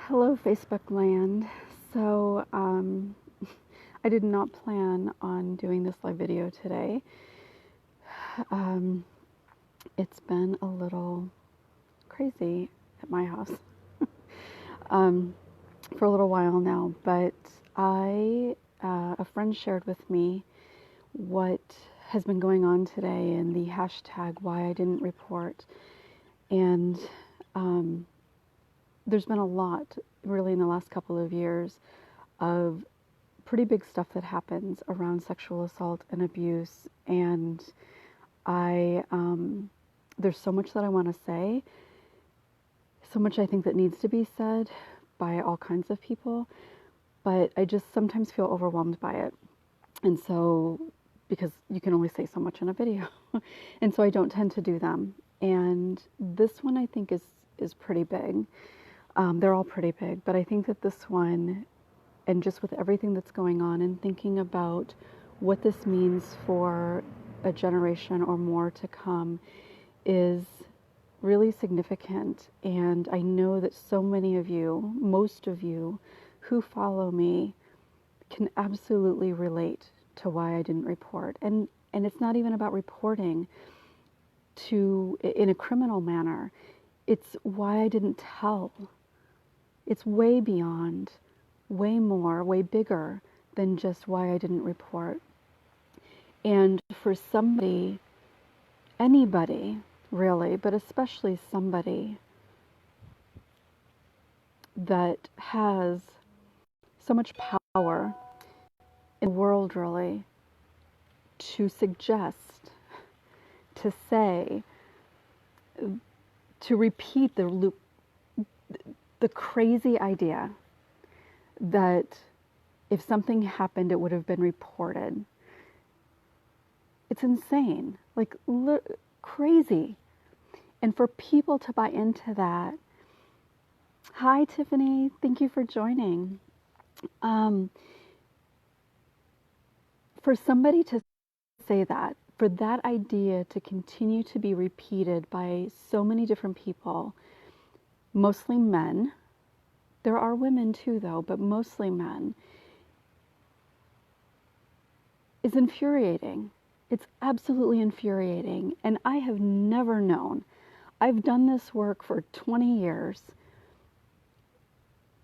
Hello, Facebook land. So, I did not plan on doing this live video today. It's been a little crazy at my house for a little while now, but a friend shared with me what has been going on today in the hashtag whyIdidn'treport, and there's been a lot, really, in the last couple of years of pretty big stuff that happens around sexual assault and abuse. And there's so much that I want to say, so much I think that needs to be said by all kinds of people, but I just sometimes feel overwhelmed by it. And so, because you can only say so much in a video, and so I don't tend to do them. And this one I think is pretty big. They're all pretty big, but I think that this one, and just with everything that's going on and thinking about what this means for a generation or more to come, is really significant. And I know that so many of you, most of you who follow me, can absolutely relate to why I didn't report. And it's not even about reporting in a criminal manner. It's why I didn't tell. It's way beyond, way more, way bigger than just why I didn't report. And for somebody, anybody really, but especially somebody that has so much power in the world, really, to suggest, to say, to repeat the crazy idea that if something happened, it would have been reported. It's insane, like crazy. And for people to buy into that. Hi, Tiffany. Thank you for joining. For somebody to say that, for that idea to continue to be repeated by so many different people, mostly men. There are women too, though, but mostly men, is infuriating. It's absolutely infuriating. And I have never known. I've done this work for 20 years,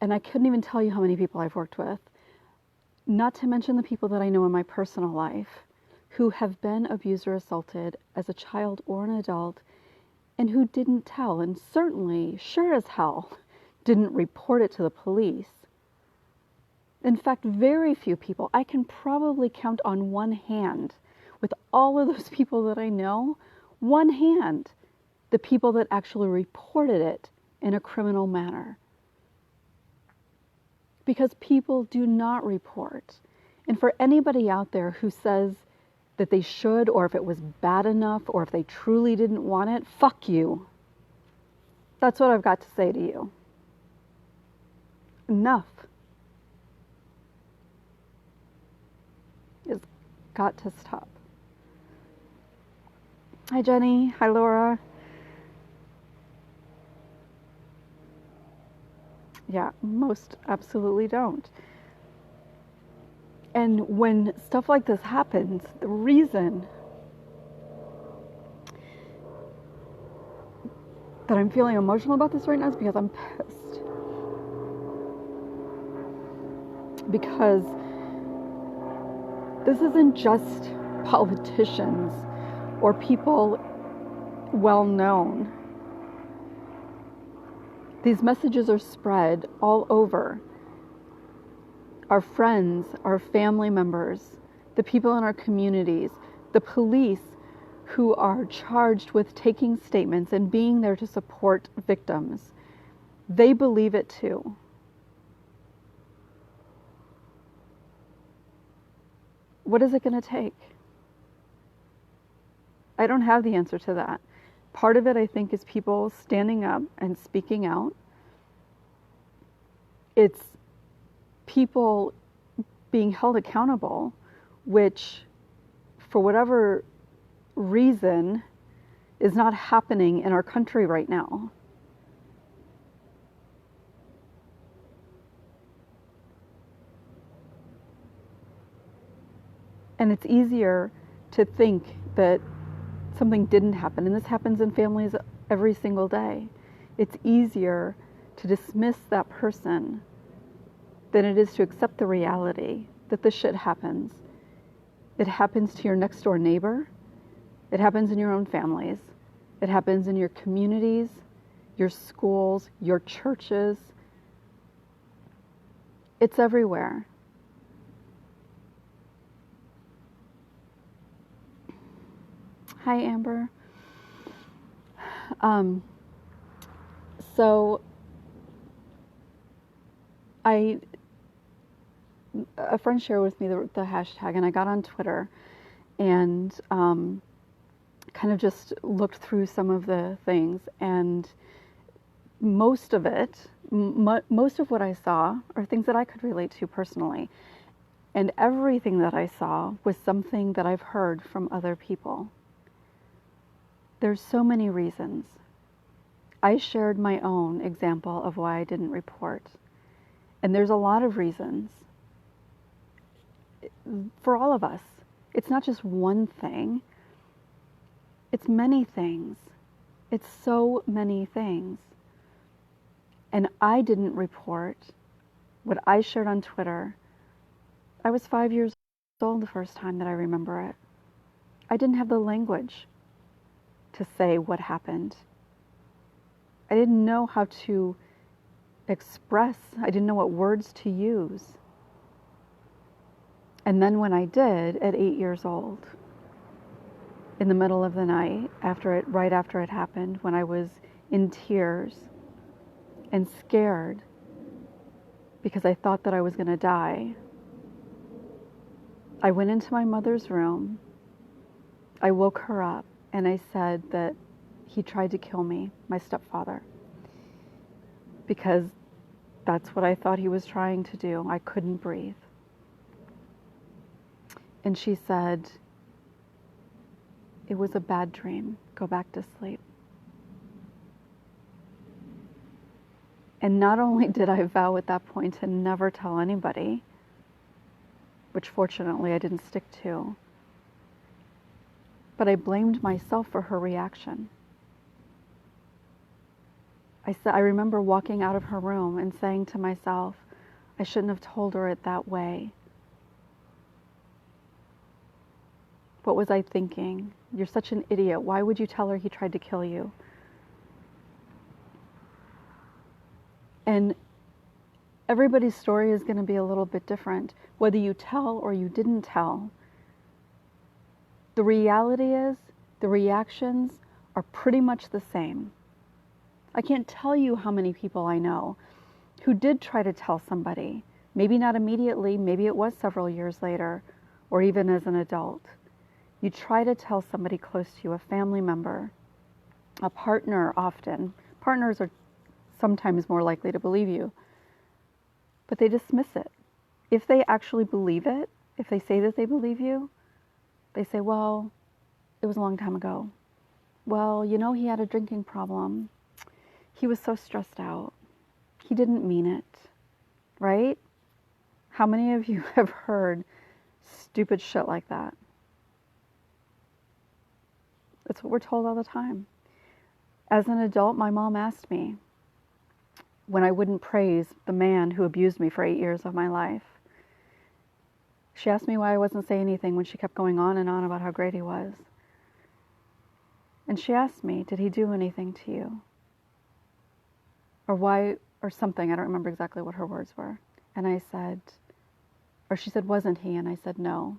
and I couldn't even tell you how many people I've worked with, not to mention the people that I know in my personal life who have been abused or assaulted as a child or an adult, and who didn't tell, and certainly, sure as hell, didn't report it to the police. In fact, very few people, I can probably count on one hand, with all of those people that I know, one hand, the people that actually reported it in a criminal manner. Because people do not report. And for anybody out there who says that they should, or if it was bad enough, or if they truly didn't want it, fuck you. That's what I've got to say to you. Enough. It's got to stop. Hi, Jenny. Hi, Laura. Yeah, most absolutely don't. And when stuff like this happens, the reason that I'm feeling emotional about this right now is because I'm pissed. Because this isn't just politicians or people well known. These messages are spread all over. Our friends, our family members, the people in our communities, the police who are charged with taking statements and being there to support victims. They believe it too. What is it going to take? I don't have the answer to that. Part of it, I think, is people standing up and speaking out. It's people being held accountable, which, for whatever reason, is not happening in our country right now. And it's easier to think that something didn't happen. And this happens in families every single day. It's easier to dismiss that person than it is to accept the reality that this shit happens. It happens to your next door neighbor. It happens in your own families. It happens in your communities, your schools, your churches. It's everywhere. Hi, Amber. So a friend shared with me the hashtag, and I got on Twitter and kind of just looked through some of the things, and most of it, most of what I saw are things that I could relate to personally. And everything that I saw was something that I've heard from other people. There's so many reasons. I shared my own example of why I didn't report. And there's a lot of reasons for all of us. It's not just one thing. It's many things. It's so many things. And I didn't report what I shared on Twitter. I was 5 years old the first time that I remember it. I didn't have the language to say what happened. I didn't know how to express. I didn't know what words to use. And then when I did, at 8 years old, in the middle of the night, right after it happened, when I was in tears and scared because I thought that I was going to die, I went into my mother's room. I woke her up and I said that he tried to kill me, my stepfather, because that's what I thought he was trying to do. I couldn't breathe. And she said, "It was a bad dream. Go back to sleep." And not only did I vow at that point to never tell anybody, which fortunately I didn't stick to, but I blamed myself for her reaction. I remember walking out of her room and saying to myself, I shouldn't have told her it that way. What was I thinking? You're such an idiot. Why would you tell her he tried to kill you? And everybody's story is going to be a little bit different, whether you tell or you didn't tell. The reality is, the reactions are pretty much the same. I can't tell you how many people I know who did try to tell somebody, maybe not immediately, maybe it was several years later, or even as an adult. You try to tell somebody close to you, a family member, a partner often. Partners are sometimes more likely to believe you, but they dismiss it. If they actually believe it, if they say that they believe you, they say, well, it was a long time ago. Well, you know, he had a drinking problem. He was so stressed out. He didn't mean it, right? How many of you have heard stupid shit like that? That's what we're told all the time. As an adult, my mom asked me when I wouldn't praise the man who abused me for 8 years of my life. She asked me why I wasn't saying anything when she kept going on and on about how great he was. And she asked me, did he do anything to you? Or why, or something, I don't remember exactly what her words were. And I said, or she said, wasn't he? And I said, no.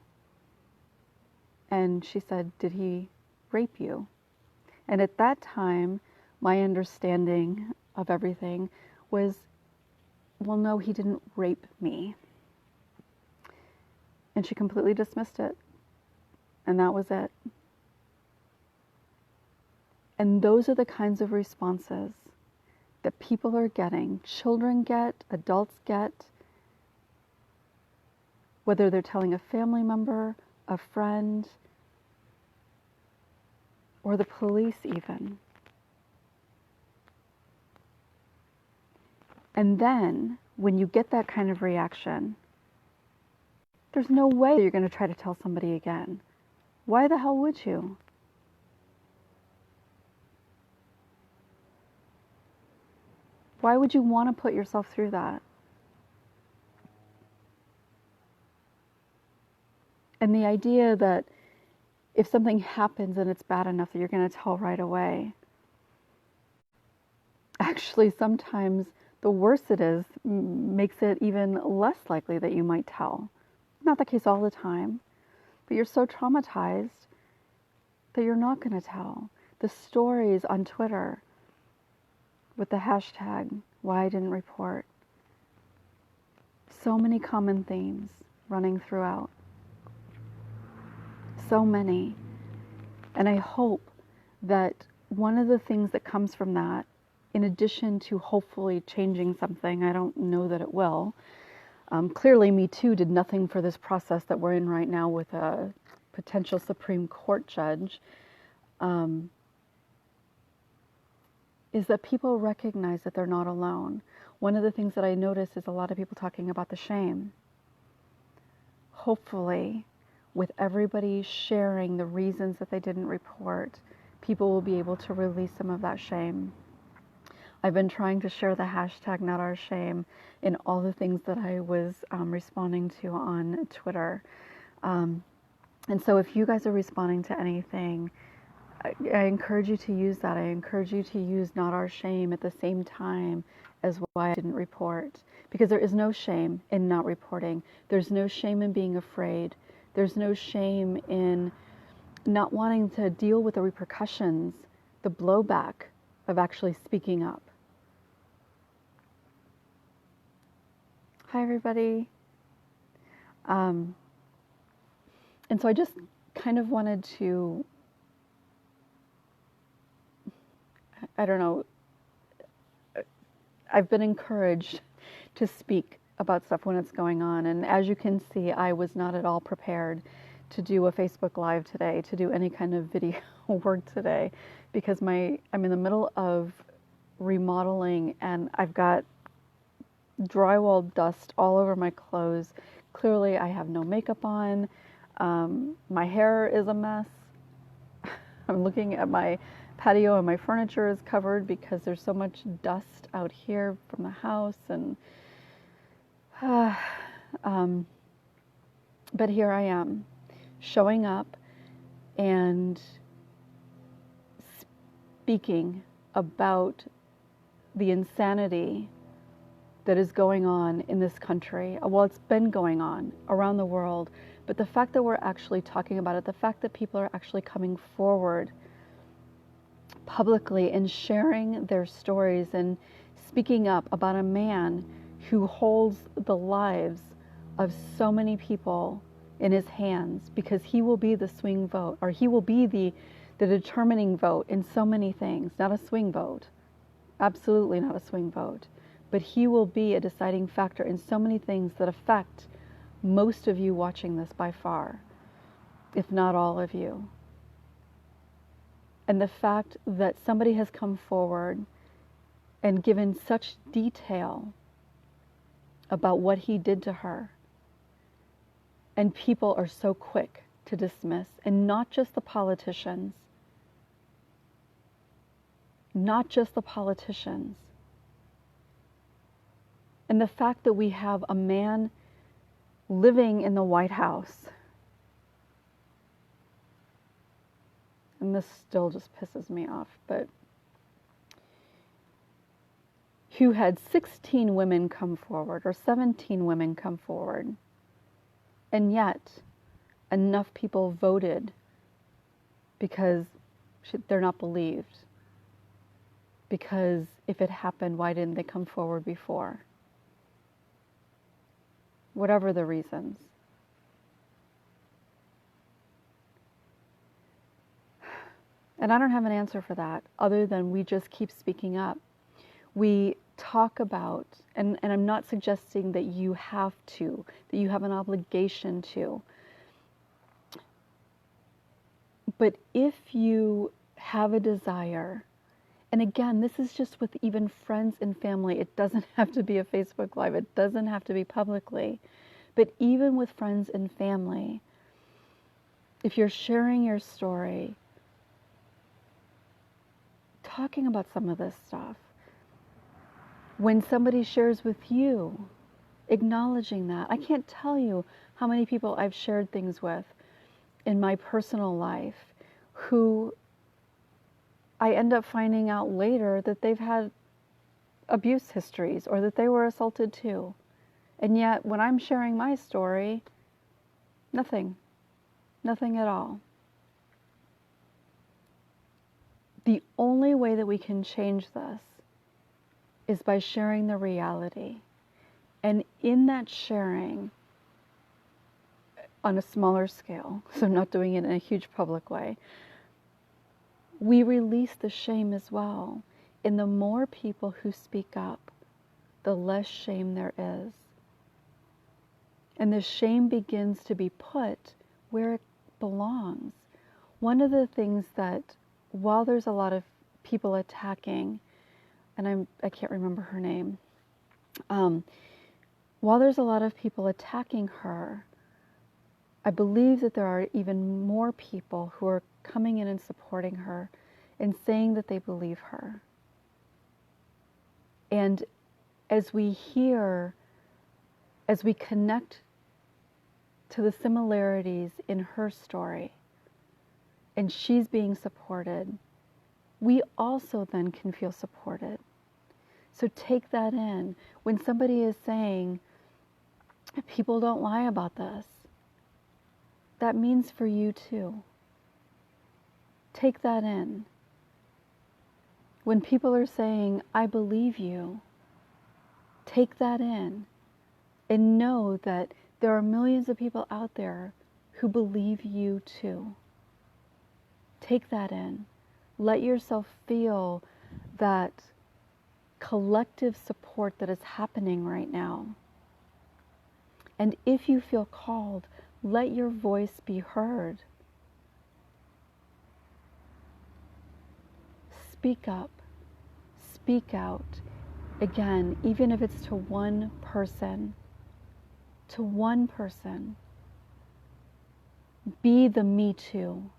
And she said, did he rape you? And at that time, my understanding of everything was, well, no, he didn't rape me. And she completely dismissed it. And that was it. And those are the kinds of responses that people are getting, children get, adults get, whether they're telling a family member, a friend, or the police even. And then, when you get that kind of reaction, There's no way you're going to try to tell somebody again. Why the hell would you? Why would you want to put yourself through that? And the idea that if something happens and it's bad enough that you're going to tell right away. Actually, sometimes the worse it is makes it even less likely that you might tell. Not the case all the time, but you're so traumatized that you're not going to tell. The stories on Twitter with the hashtag whyIdidn'treport. So many common themes running throughout. So many. And I hope that one of the things that comes from that, in addition to hopefully changing something, I don't know that it will. Clearly, Me Too did nothing for this process that we're in right now with a potential Supreme Court judge, is that people recognize that they're not alone. One of the things that I notice is a lot of people talking about the shame. Hopefully, with everybody sharing the reasons that they didn't report, people will be able to release some of that shame. I've been trying to share the hashtag #NotOurShame in all the things that I was responding to on Twitter. And so if you guys are responding to anything, I encourage you to use that. I encourage you to use #NotOurShame at the same time as Why I Didn't Report. Because there is no shame in not reporting. There's no shame in being afraid. There's no shame in not wanting to deal with the repercussions, the blowback of actually speaking up. Hi, everybody. And so I just kind of wanted to, I don't know, I've been encouraged to speak about stuff when it's going on. And as you can see, I was not at all prepared to do a Facebook Live today, to do any kind of video work today, because I'm in the middle of remodeling and I've got drywall dust all over my clothes. Clearly, I have no makeup on. My hair is a mess. I'm looking at my patio and my furniture is covered because there's so much dust out here from the house. And but here I am, showing up and speaking about the insanity that is going on in this country. Well, it's been going on around the world, but the fact that we're actually talking about it, the fact that people are actually coming forward publicly and sharing their stories and speaking up about a man who holds the lives of so many people in his hands, because he will be the swing vote, or he will be the determining vote in so many things. Not a swing vote, absolutely not a swing vote, but he will be a deciding factor in so many things that affect most of you watching this by far, if not all of you. And the fact that somebody has come forward and given such detail about what he did to her, and people are so quick to dismiss, and not just the politicians, not just the politicians. And the fact that we have a man living in the White House, and this still just pisses me off, but who had 16 women come forward, or 17 women come forward, and yet enough people voted because they're not believed. Because if it happened, why didn't they come forward before? Whatever the reasons. And I don't have an answer for that, other than we just keep speaking up. We talk about, and I'm not suggesting that you have to, that you have an obligation to, but if you have a desire, and again, this is just with even friends and family, it doesn't have to be a Facebook Live, it doesn't have to be publicly, But even with friends and family, if you're sharing your story, talking about some of this stuff, when somebody shares with you, acknowledging that. I can't tell you how many people I've shared things with in my personal life who I end up finding out later that they've had abuse histories or that they were assaulted too. And yet when I'm sharing my story, nothing at all. The only way that we can change this is by sharing the reality. And in that sharing, on a smaller scale, so not doing it in a huge public way, we release the shame as well. And the more people who speak up, the less shame there is. And the shame begins to be put where it belongs. One of the things that, while there's a lot of people attacking, and I can't remember her name, while there's a lot of people attacking her, I believe that there are even more people who are coming in and supporting her and saying that they believe her. And as we hear, as we connect to the similarities in her story, and she's being supported, we also then can feel supported. So take that in. When somebody is saying, people don't lie about this, that means for you too. Take that in. When people are saying, I believe you, take that in and know that there are millions of people out there who believe you too. Take that in. Let yourself feel that collective support that is happening right now. And if you feel called, let your voice be heard. Speak up. Speak out. Again, even if it's to one person. To one person. Be the me too.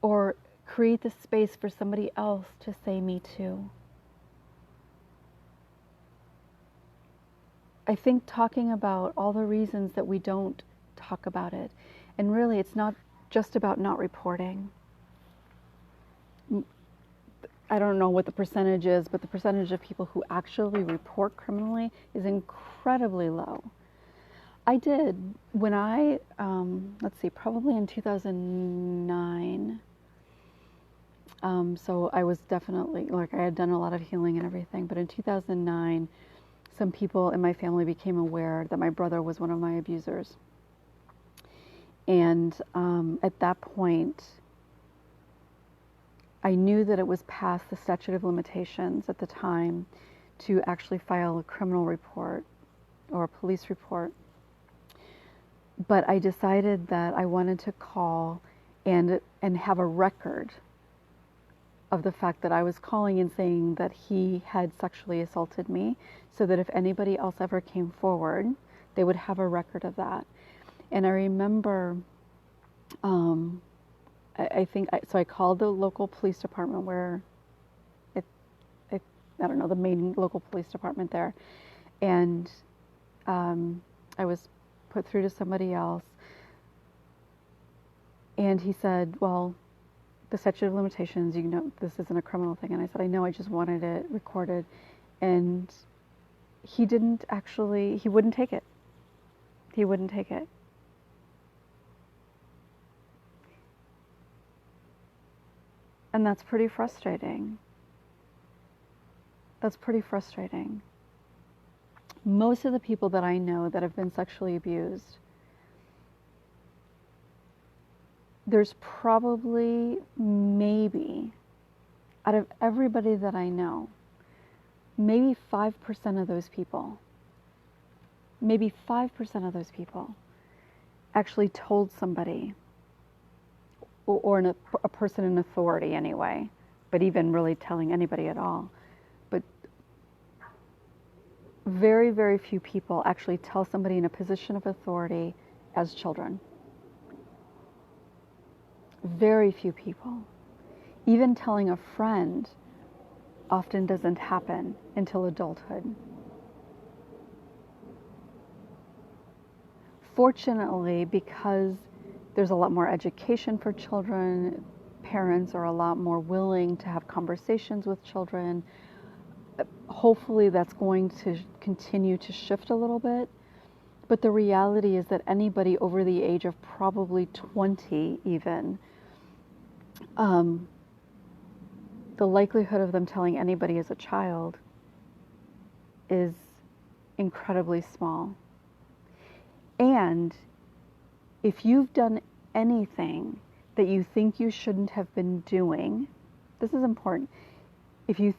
Or create the space for somebody else to say me too. I think talking about all the reasons that we don't talk about it, and really it's not just about not reporting. I don't know what the percentage is, but the percentage of people who actually report criminally is incredibly low. I did, when I, probably in 2009, so I was definitely, I had done a lot of healing and everything, but in 2009, some people in my family became aware that my brother was one of my abusers. And at that point, I knew that it was past the statute of limitations at the time to actually file a criminal report or a police report. But I decided that I wanted to call and have a record of the fact that I was calling and saying that he had sexually assaulted me, so that if anybody else ever came forward, they would have a record of that. And I remember, I called the local police department where I don't know, the main local police department there. And I was put through to somebody else. And he said, well, the statute of limitations, this isn't a criminal thing. And I said, I know, I just wanted it recorded. And he wouldn't take it. He wouldn't take it. And that's pretty frustrating. That's pretty frustrating. Most of the people that I know that have been sexually abused, there's probably, maybe, out of everybody that I know, maybe 5% of those people, actually told somebody, or a person in authority anyway, but even really telling anybody at all. But Very, very few people actually tell somebody in a position of authority as children. Very few people. Even telling a friend often doesn't happen until adulthood. Fortunately, because there's a lot more education for children, parents are a lot more willing to have conversations with children. Hopefully that's going to continue to shift a little bit. But the reality is that anybody over the age of probably 20 even, the likelihood of them telling anybody as a child is incredibly small. And if you've done anything that you think you shouldn't have been doing, this is important. If you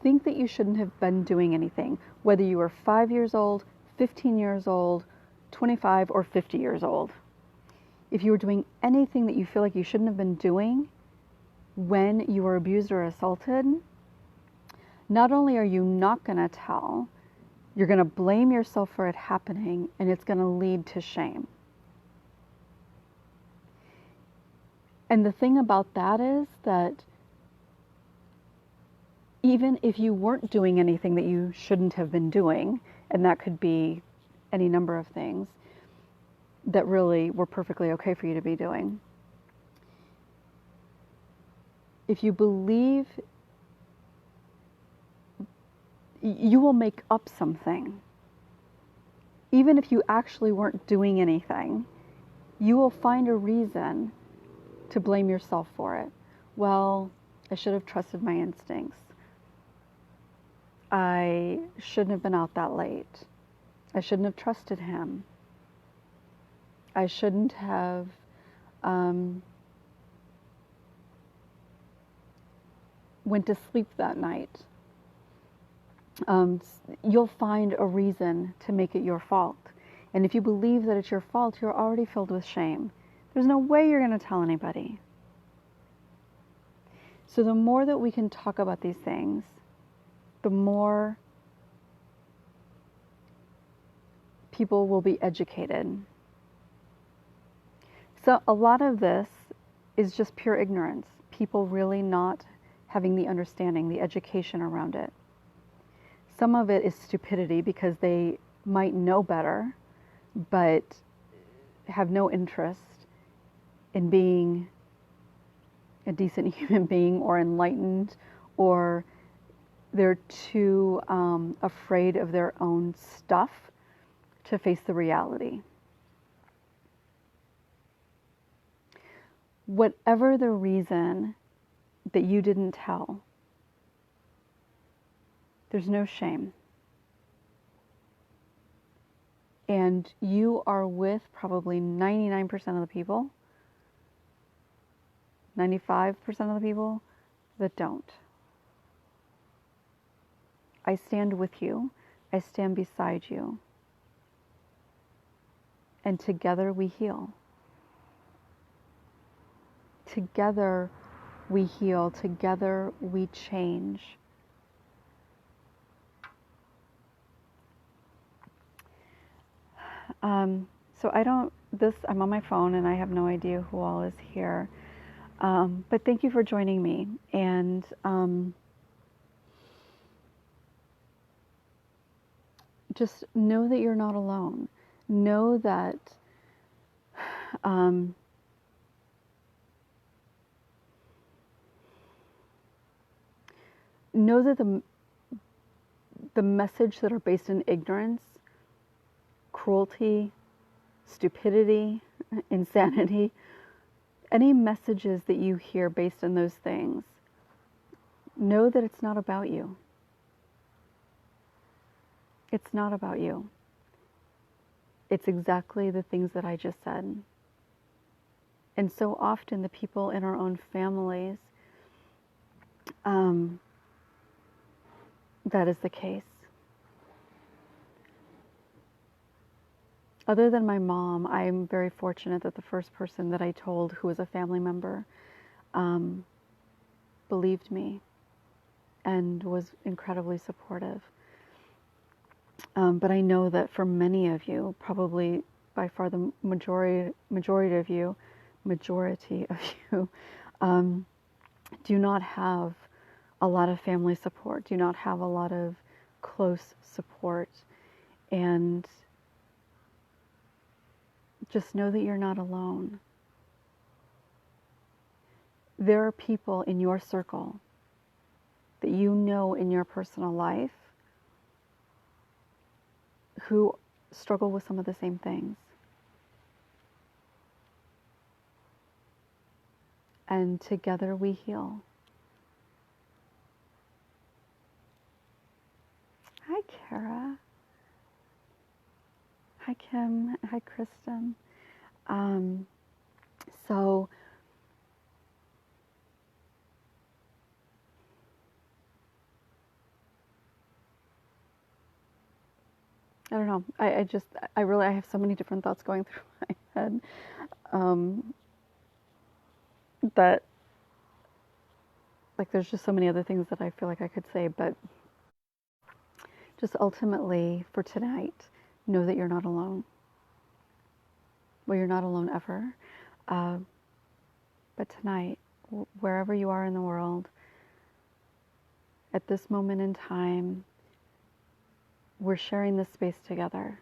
think that you shouldn't have been doing anything, whether you were 5 years old, 15 years old, 25 or 50 years old, if you were doing anything that you feel like you shouldn't have been doing when you were abused or assaulted, not only are you not going to tell, you're going to blame yourself for it happening, and it's going to lead to shame. And the thing about that is that even if you weren't doing anything that you shouldn't have been doing, and that could be any number of things that really were perfectly okay for you to be doing, if you believe, you will make up something. Even if you actually weren't doing anything, you will find a reason to blame yourself for it. Well, I should have trusted my instincts. I shouldn't have been out that late. I shouldn't have trusted him. I shouldn't have went to sleep that night. You'll find a reason to make it your fault. And if you believe that it's your fault, you're already filled with shame. There's no way you're going to tell anybody. So the more that we can talk about these things, the more people will be educated. So a lot of this is just pure ignorance. People really not having the understanding, the education around it. Some of it is stupidity because they might know better, but have no interest in being a decent human being or enlightened, or they're too afraid of their own stuff to face the reality. Whatever the reason that you didn't tell, there's no shame. And you are with probably 99% of the people, 95% of the people that don't. I stand with you. I stand beside you. And together we heal. Together we heal. Together we change. So I'm on my phone and I have no idea who all is here. But thank you for joining me. And just know that you're not alone. Know that the message that are based in ignorance, cruelty, stupidity, insanity, any messages that you hear based on those things, know that it's not about you. It's not about you. It's exactly the things that I just said. And so often the people in our own families, that is the case. Other than my mom, I'm very fortunate that the first person that I told who was a family member believed me and was incredibly supportive. But I know that for many of you, probably by far the majority of you, um, do not have a lot of family support, do not have a lot of close support. And just know that you're not alone. There are people in your circle that you know in your personal life who struggle with some of the same things. And together we heal. Hi, Kara. Hi, Kim. Hi, Kristen. So I don't know. I have so many different thoughts going through my head that, like, there's just so many other things that I feel like I could say, but just ultimately for tonight, know that you're not alone. Well, you're not alone ever. Uh, but tonight, wherever you are in the world, at this moment in time, we're sharing this space together.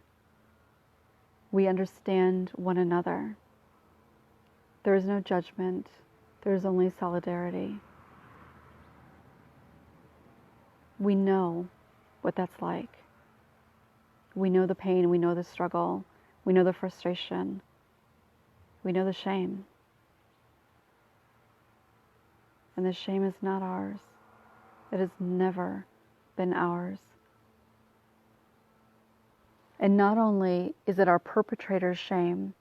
We understand one another. There is no judgment. There is only solidarity. We know what that's like. We know the pain. We know the struggle. We know the frustration. We know the shame. And the shame is not ours. It has never been ours. And not only is it our perpetrator's shame,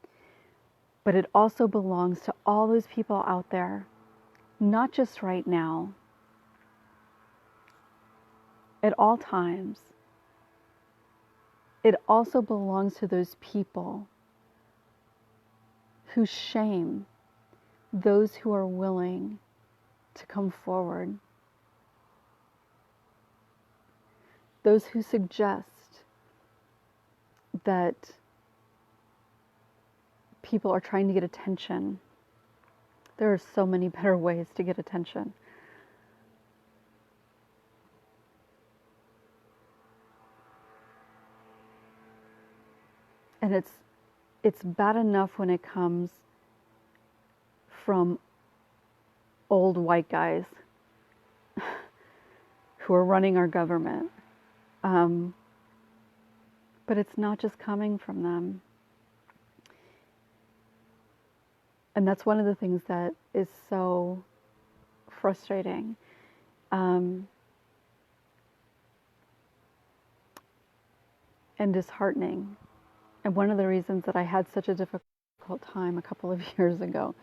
but it also belongs to all those people out there, not just right now, at all times. It also belongs to those people who shame those who are willing to come forward. Those who suggest that people are trying to get attention. There are so many better ways to get attention. And it's bad enough when it comes from old white guys who are running our government. But it's not just coming from them. And that's one of the things that is so frustrating. And disheartening. And one of the reasons that I had such a difficult time a couple of years ago,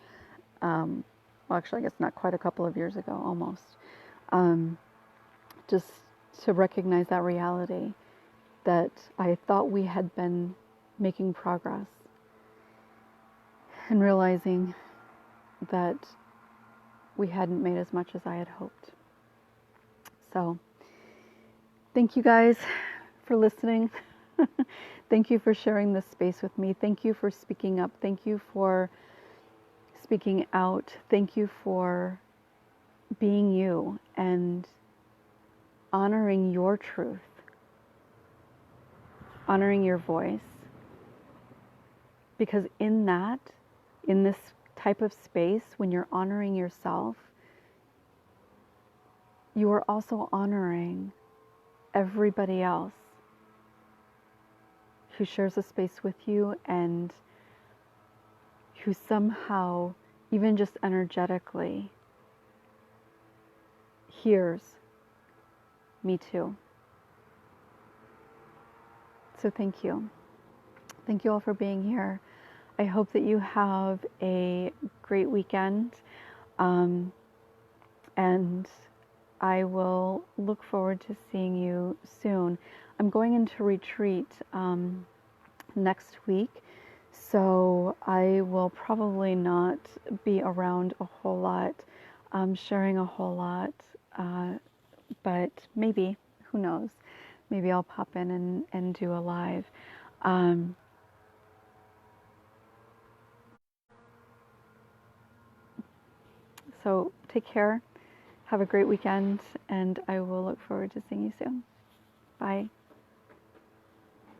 well, actually, I guess not quite a couple of years ago, almost, just to recognize that reality, that I thought we had been making progress, and realizing that we hadn't made as much as I had hoped. So, thank you guys for listening. Thank you for sharing this space with me. Thank you for speaking up. Thank you for speaking out. Thank you for being you and honoring your truth, honoring your voice. Because in this type of space, when you're honoring yourself, you are also honoring everybody else who shares a space with you and who somehow, even just energetically, hears me too. So thank you. Thank you all for being here. I hope that you have a great weekend. And I will look forward to seeing you soon. I'm going into retreat next week, so I will probably not be around a whole lot, sharing a whole lot, but maybe, who knows. maybe I'll pop in and do a live. Um, so take care. Have a great weekend, and I will look forward to seeing you soon. Bye.